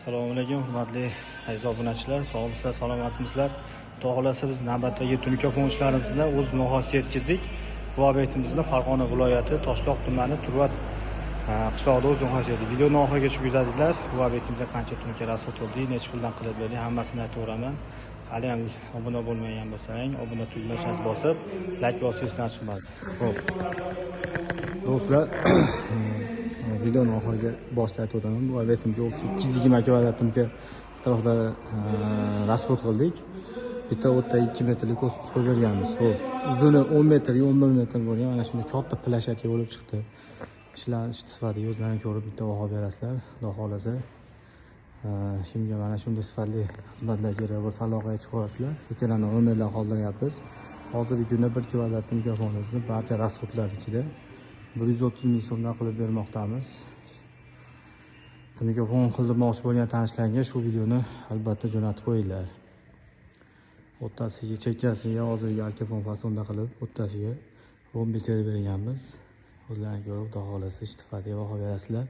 Assalomu alaykum, hurmatli aziz obunachilar, sog'misizlar, salomatmisizlar? Xudo xolasa biz navbatdagi mikrofon ishlarimizni o'z nihoyasiga yetkazdik. Bu obyektimizni Farg'ona viloyati Toshloq tumani Turvat qishlog'ida o'z nihoyasiga yetdi. Videoni oxirigacha kuzatdinglar. Bu obyektimizga qancha tunkar asfalt oldik, necha puldan qilib berdik, hammasini aytaveraman. Hali ham obuna bo'lmagan bo'lsang, obuna tugmachasini bosib, like bosishdan chiqmas. Xo'p. Do'stlar, videoni oxiriga boshida aytib o'taman. Bu obyektimiz 220 kvadratga tarafda rasxod qildik. Bitta o'tda 2 metrlik kosmos qo'yib berganmiz. Xo'p, uzuni 10 metr, 11 metr bo'lgan. Mana shunday katta plashaka bo'lib chiqdi. Ishlar sifatiga o'zlaringiz ko'rib bitta baho berasizlar, xudo xolasa. Shunga mana shunday sifatli xizmatlar kerak bo'lsa aloqaga chiqib olasizlar. Ikkalarini nomerlar qoldiryapmiz. Hozirgi kunda 1 kvadrat mikrofonimizni barcha rasxodlar ichida 130 ming so'mdan qilib bermoqdamiz. Mikrofon qildirmoqchi bo'lgan tanishlarga shu videoni albatta jo'natib qo'yinglar. O'rtasiga, chekkasiga hozirgi alkafon fasonda qilib, o'rtasiga rombi terib berganmiz. O'zlaringiz ko'rib, xudo xolasa istifodga baho berasizlar.